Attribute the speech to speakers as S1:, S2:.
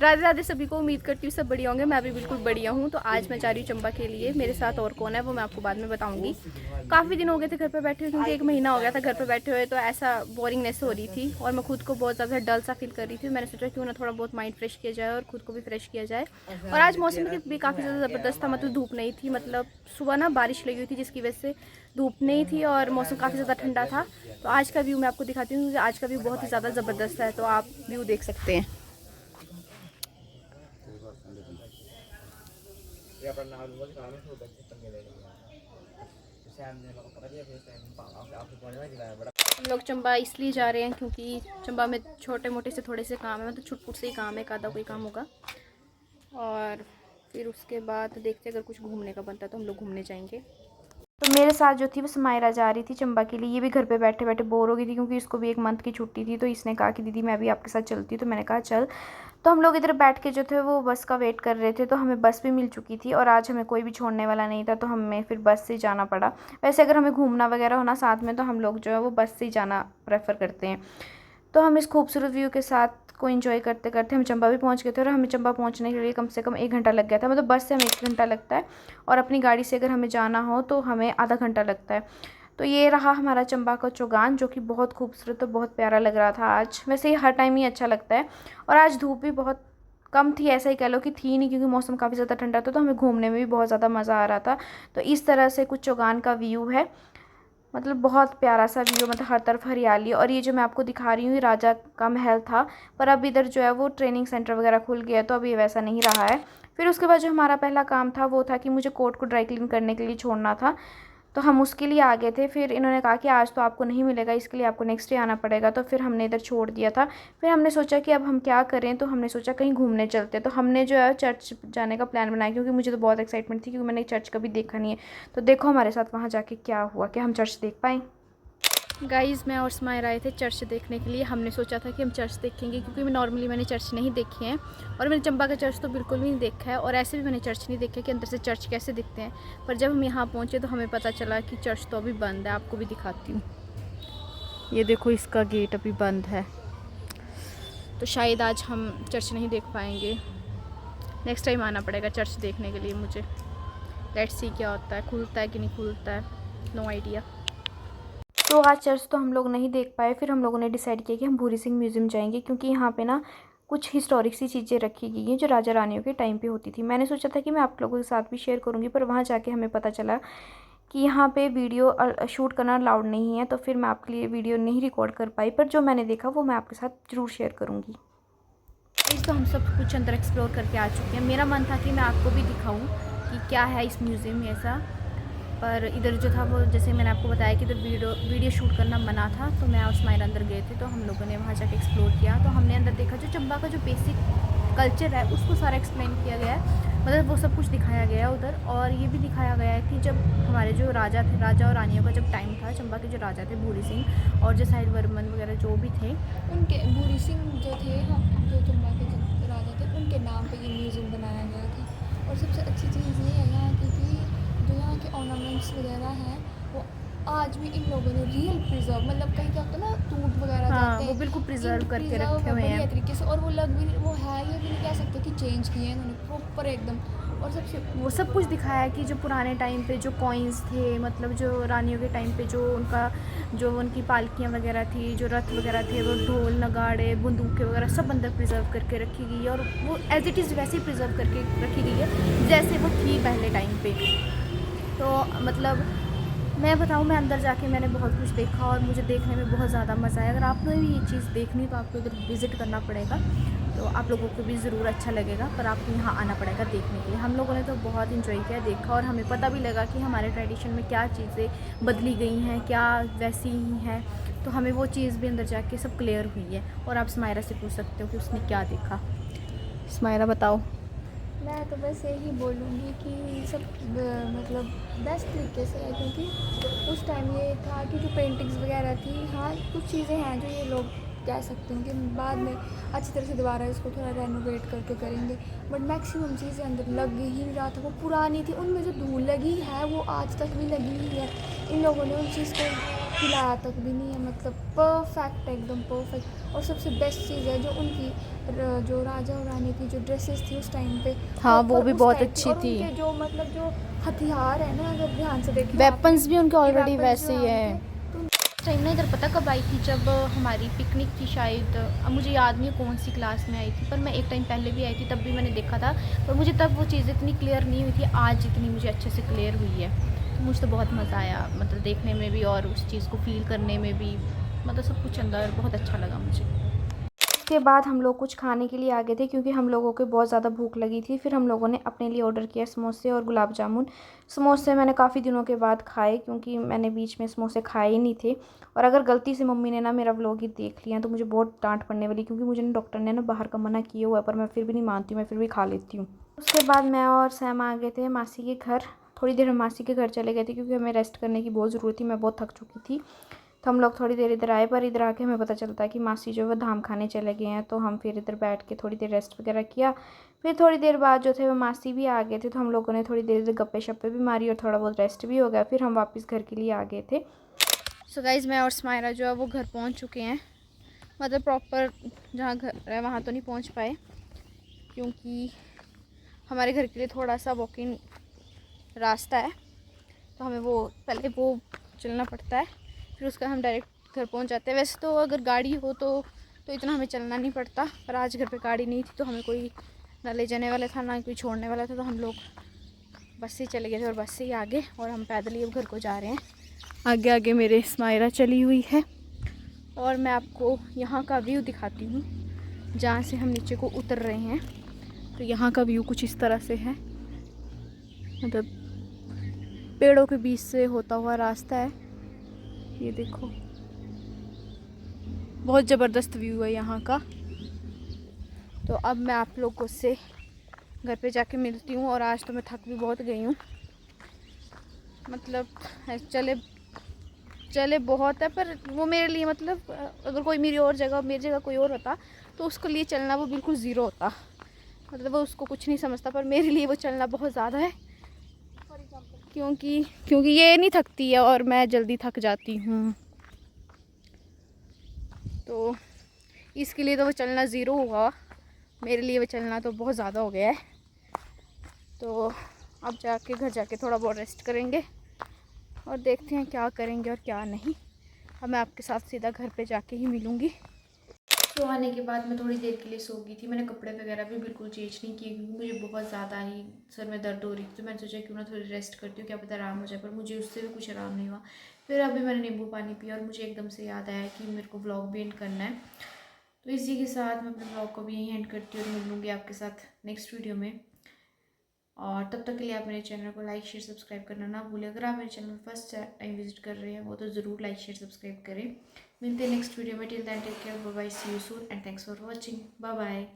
S1: राधे राधे सभी को, उम्मीद करती हूँ सब बढ़िया होंगे। मैं भी बिल्कुल बढ़िया हूँ। तो आज मैं जा रही हूँ चंबा के लिए। मेरे साथ और कौन है वो मैं आपको बाद में बताऊंगी। काफ़ी दिन हो गए थे घर पे बैठे हुए, क्योंकि 1 महीना हो गया था घर पे बैठे हुए। तो ऐसा बोरिंगनेस हो रही थी और मैं खुद को बहुत ज़्यादा डल सा फील कर रही थी। मैंने सोचा क्यों ना थोड़ा बहुत माइंड फ्रेश किया जाए और खुद को भी फ्रेश किया जाए। और आज मौसम भी काफ़ी ज़्यादा ज़बरदस्त था। मतलब धूप नहीं थी, मतलब सुबह ना बारिश लगी हुई थी जिसकी वजह से धूप नहीं थी और मौसम काफ़ी ज़्यादा ठंडा था। तो आज का व्यू मैं आपको दिखाती हूँ। आज का व्यू बहुत ही ज़्यादा ज़बरदस्त है, तो आप व्यू देख सकते हैं। हम लोग चंबा इसलिए जा रहे हैं क्योंकि चंबा में छोटे मोटे से थोड़े से काम है, मतलब छुटपुट से ही काम है, आधा कोई काम होगा। और फिर उसके बाद देखते अगर कुछ घूमने का बनता है तो हम लोग घूमने जाएंगे। तो मेरे साथ जो थी वो समायरा जा रही थी चंबा के लिए। ये भी घर पे बैठे बैठे बोर हो गई थी, क्योंकि इसको भी 1 मंथ की छुट्टी थी। तो इसने कहा कि दीदी मैं भी आपके साथ चलती हूँ, तो मैंने कहा चल। तो हम लोग इधर बैठ के जो थे वो बस का वेट कर रहे थे। तो हमें बस भी मिल चुकी थी और आज हमें कोई भी छोड़ने वाला नहीं था, तो हमें फिर बस से जाना पड़ा। वैसे अगर हमें घूमना वगैरह होना साथ में तो हम लोग जो है वो बस से ही जाना प्रेफर करते हैं। तो हम इस खूबसूरत व्यू के साथ को एंजॉय करते करते हम चंबा भी पहुंच गए थे। और हमें चंबा पहुंचने के लिए कम से कम 1 घंटा लग गया था। मतलब बस से हमें 1 घंटा लगता है और अपनी गाड़ी से अगर हमें जाना हो तो हमें आधा घंटा लगता है। तो ये रहा हमारा चंबा का चौगान, जो कि बहुत खूबसूरत और बहुत प्यारा लग रहा था आज। वैसे ये हर टाइम ही अच्छा लगता है। और आज धूप भी बहुत कम थी, ऐसा ही कह लो कि थी नहीं, क्योंकि मौसम काफ़ी ज़्यादा ठंडा था। तो हमें घूमने में भी बहुत ज़्यादा मज़ा आ रहा था। तो इस तरह से कुछ चौगान का व्यू है। मतलब बहुत प्यारा सा व्यू, मतलब हर तरफ हरियाली। और ये जो मैं आपको दिखा रही हूँ ये राजा का महल था, पर अब इधर जो है वो ट्रेनिंग सेंटर वगैरह खुल गया, तो अब ये वैसा नहीं रहा है। फिर उसके बाद जो हमारा पहला काम था वो था कि मुझे कोट को ड्राई क्लीन करने के लिए छोड़ना था। तो हम उसके लिए आ गए थे। फिर इन्होंने कहा कि आज तो आपको नहीं मिलेगा, इसके लिए आपको नेक्स्ट डे आना पड़ेगा। तो फिर हमने इधर छोड़ दिया था। फिर हमने सोचा कि अब हम क्या करें, तो हमने सोचा कहीं घूमने चलते। तो हमने जो है चर्च जाने का प्लान बनाया, क्योंकि मुझे तो बहुत एक्साइटमेंट थी, क्योंकि मैंने चर्च कभी देखा नहीं है। तो देखो हमारे साथ वहाँ जाके क्या हुआ, कि हम चर्च देख पाए। गाइज़ मैं और स्माइर आए थे चर्च देखने के लिए। हमने सोचा था कि हम चर्च देखेंगे, क्योंकि मैंने चर्च नहीं देखे हैं। और मैंने चंबा का चर्च तो बिल्कुल भी नहीं देखा है, और ऐसे भी मैंने चर्च नहीं देखा कि अंदर से चर्च कैसे दिखते हैं। पर जब हम यहाँ पहुँचे तो हमें पता चला कि चर्च तो अभी बंद है। आपको भी दिखाती हूँ, ये देखो इसका गेट अभी बंद है। तो शायद आज हम चर्च नहीं देख पाएंगे। नेक्स्ट टाइम आना पड़ेगा चर्च देखने के लिए मुझे। लेट्स सी क्या होता है, खुलता है कि नहीं खुलता है, नो आइडिया। तो आज चर्च तो हम लोग नहीं देख पाए। फिर हम लोगों ने डिसाइड किया कि हम भूरी सिंह म्यूज़ियम जाएंगे, क्योंकि यहाँ पे ना कुछ हिस्टोरिक सी चीज़ें रखी गई हैं जो राजा रानियों के टाइम पे होती थी। मैंने सोचा था कि मैं आप लोगों के साथ भी शेयर करूँगी, पर वहाँ जाके हमें पता चला कि यहाँ पे वीडियो शूट करना अलाउड नहीं है। तो फिर मैं आपके लिए वीडियो नहीं रिकॉर्ड कर पाई, पर जो मैंने देखा वो मैं आपके साथ ज़रूर शेयर करूँगी। इस तो हम सब कुछ अंदर एक्सप्लोर करके आ चुके हैं। मेरा मन था कि मैं आपको भी दिखाऊँ कि क्या है इस म्यूज़ियम में ऐसा, पर इधर जो था वो जैसे मैंने आपको बताया कि इधर वीडियो शूट करना मना था। तो मैं और स्माइल अंदर गए थे, तो हम लोगों ने वहाँ जाके एक्सप्लोर किया। तो हमने अंदर देखा जो चंबा का जो बेसिक कल्चर है उसको सारा एक्सप्लेन किया गया है, मतलब वो सब कुछ दिखाया गया है उधर। और ये भी दिखाया गया है कि जब हमारे जो राजा थे, राजा और रानियों का जब टाइम था, चंबा के जो राजा थे भूरी सिंह और जो साहिल वर्मन वगैरह जो भी थे,
S2: उनके भूरी सिंह जो थे, हम जो चंबा के जो राजा थे उनके नाम पे ये म्यूज़ियम बनाया गया था। और सबसे अच्छी चीज़ ये है यहाँ की कि जो यहाँ के ऑर्नामेंट्स वगैरह हैं वो आज भी इन लोगों ने रियल प्रिजर्व, मतलब कहीं क्या होता है ना टूट वगैरह जाते
S1: वो
S2: हैं,
S1: बिल्कुल प्रिजर्व करके
S2: प्रिजर्व
S1: रखे
S2: है
S1: हुए
S2: बढ़िया
S1: हैं।
S2: तरीके से। और वो लग भी वो है, ये भी नहीं कह सकते कि चेंज किए हैं इन्होंने, प्रॉपर एकदम। और सबसे
S1: वो सब कुछ दिखाया है कि जो पुराने टाइम पे जो कॉइन्स थे, मतलब जो रानियों के टाइम पे जो उनकी पालकियाँ वगैरह थी, जो रथ वगैरह थे, वो ढोल नगाड़े बंदूकें वगैरह सब अंदर प्रिजर्व करके रखी गई है। और वो एज इट इज़ वैसे ही प्रिजर्व करके रखी गई है जैसे वो थी पहले टाइम पे। तो मतलब मैं बताऊँ, मैं अंदर जाके मैंने बहुत कुछ देखा और मुझे देखने में बहुत ज़्यादा मज़ा आया। अगर आपने भी ये चीज़ देखनी तो आपको इधर विज़िट करना पड़ेगा, तो आप लोगों को भी ज़रूर अच्छा लगेगा। पर आपको यहाँ आना पड़ेगा देखने के लिए। हम लोगों ने तो बहुत इन्जॉय किया, देखा, और हमें पता भी लगा कि हमारे ट्रेडिशन में क्या चीज़ें बदली गई हैं, क्या वैसी ही हैं। तो हमें वो चीज़ भी अंदर जाके सब क्लियर हुई है। और आप स्मायरा से पूछ सकते हो कि उसने क्या देखा। स्मायरा बताओ।
S2: मैं तो बस यही बोलूँगी कि सब मतलब बेस्ट तरीके से है, क्योंकि उस टाइम ये था कि जो पेंटिंग्स वगैरह थी, हाँ कुछ चीज़ें हैं जो ये लोग कह सकते हैं कि बाद में अच्छी तरह से दोबारा इसको थोड़ा रेनोवेट करके करेंगे, बट मैक्सिमम चीज़ें अंदर लग ही नहीं रहा था। वो पुरानी थी, उनमें जो धूल लगी है वो आज तक भी लगी ही है। इन लोगों ने उन चीज़ को हिलाया तक भी नहीं है, मतलब परफेक्ट, एकदम परफेक्ट। और सबसे बेस्ट चीज़ है जो उनकी जो राजा और रानी की जो ड्रेसेस थी उस टाइम पे,
S1: हाँ, वो
S2: proper
S1: भी
S2: उस
S1: बहुत
S2: टाइप
S1: अच्छी
S2: और
S1: थी।
S2: उनके जो मतलब जो हथियार है ना, अगर ध्यान से देखें
S1: वेपन्स भी उनके
S2: ये
S1: ऑलरेडी
S2: weapons
S1: वैसे
S2: जो
S1: ही
S2: है
S1: है।
S2: उनके, तो
S1: इस टाइम ना इधर पता कब आई थी, जब हमारी पिकनिक थी शायद, अब मुझे याद नहीं है कौन सी क्लास में आई थी, पर मैं एक टाइम पहले भी आई थी, तब भी मैंने देखा था। पर मुझे तब वो चीज़ इतनी क्लियर नहीं हुई थी, आज जितनी मुझे अच्छे से क्लियर हुई है। तो मुझे तो बहुत मज़ा आया, मतलब देखने में भी और उस चीज़ को फ़ील करने में भी, मतलब सब कुछ अंदर बहुत अच्छा लगा मुझे। उसके बाद हम लोग कुछ खाने के लिए आ गए थे, क्योंकि हम लोगों को बहुत ज़्यादा भूख लगी थी। फिर हम लोगों ने अपने लिए ऑर्डर किया समोसे और गुलाब जामुन। समोसे मैंने काफ़ी दिनों के बाद खाए, क्योंकि मैंने बीच में समोसे खाए ही नहीं थे। और अगर गलती से मम्मी ने ना मेरा व्लॉग ही देख लिया तो मुझे बहुत डांट पड़ने वाली, क्योंकि मुझे ना डॉक्टर ने ना बाहर का मना किया हुआ है, पर मैं फिर भी नहीं मानती, मैं फिर भी खा लेती हूँ। उसके बाद मैं और सैम आ गए थे मासी के घर। थोड़ी देर हम मासी के घर चले गए थे, क्योंकि हमें रेस्ट करने की बहुत ज़रूरत थी, मैं बहुत थक चुकी थी। तो हम लोग थोड़ी देर इधर आए, पर इधर आके हमें पता चलता है कि मासी जो है वो धाम खाने चले गए हैं। तो हम फिर इधर बैठ के थोड़ी देर रेस्ट वगैरह किया। फिर थोड़ी देर बाद जो थे वो मासी भी आ गए थे, तो हम लोगों ने थोड़ी देर इधर गप्पे शप्पे भी मारी और थोड़ा बहुत रेस्ट भी हो गया। फिर हम वापस घर के लिए आ गए थे। सो गाइज़, मैं और स्मायरा जो है वो घर पहुँच चुके हैं। मतलब प्रॉपर जहाँ घर है वहाँ तो नहीं पहुँच पाए, क्योंकि हमारे घर के लिए थोड़ा सा वॉकिंग रास्ता है, तो हमें वो पहले वो चलना पड़ता है, फिर उसका हम डायरेक्ट घर पहुंच जाते हैं। वैसे तो अगर गाड़ी हो तो इतना हमें चलना नहीं पड़ता, पर आज घर पे गाड़ी नहीं थी, तो हमें कोई ना ले जाने वाला था ना कोई छोड़ने वाला था, तो हम लोग बस से ही चले गए थे और बस से ही आगे, और हम पैदल ही अब घर को जा रहे हैं। आगे आगे मेरे स्मायरा चली हुई है, और मैं आपको यहाँ का व्यू दिखाती हूँ जहाँ से हम नीचे को उतर रहे हैं। तो यहाँ का व्यू कुछ इस तरह से है, मतलब पेड़ों के बीच से होता हुआ रास्ता है। ये देखो, बहुत ज़बरदस्त व्यू है यहाँ का। तो अब मैं आप लोगों से घर पे जाके मिलती हूँ, और आज तो मैं थक भी बहुत गई हूँ, मतलब चले बहुत है, पर वो मेरे लिए, मतलब अगर कोई मेरी जगह कोई और होता तो उसके लिए चलना वो बिल्कुल ज़ीरो होता, मतलब वो उसको कुछ नहीं समझता, पर मेरे लिए वो चलना बहुत ज़्यादा है, क्योंकि ये नहीं थकती है और मैं जल्दी थक जाती हूँ, तो इसके लिए तो वो चलना ज़ीरो हुआ। मेरे लिए वो चलना तो बहुत ज़्यादा हो गया है। तो अब जाके घर जाके थोड़ा बहुत रेस्ट करेंगे और देखते हैं क्या करेंगे और क्या नहीं। अब मैं आपके साथ सीधा घर पे जाके ही मिलूँगी। तो आने के बाद मैं थोड़ी देर के लिए सो गई थी। मैंने कपड़े वगैरह भी बिल्कुल चेंज नहीं किए, क्योंकि मुझे बहुत ज़्यादा ही सर में दर्द हो रही थी, तो मैंने सोचा क्यों ना थोड़ी रेस्ट करती हूँ, क्या पता आराम हो जाए, पर मुझे उससे भी कुछ आराम नहीं हुआ। फिर अभी मैंने नींबू पानी पिया और मुझे एकदम से याद आया कि मेरे को व्लॉग भी एंड करना है। तो इसी के साथ मैं अपने व्लॉग को भी यहीं एंड करती हूँ और मिलूँगी आपके साथ नेक्स्ट वीडियो में। और तब तक के लिए आप मेरे चैनल को लाइक शेयर सब्सक्राइब करना ना भूलें। अगर आप मेरे चैनल फर्स्ट टाइम विजिट कर रहे हैं वो तो ज़रूर लाइक शेयर सब्सक्राइब करें। मिलते हैं नेक्स्ट वीडियो में। Till then take care, bye bye, see you soon and thanks for watching, bye bye.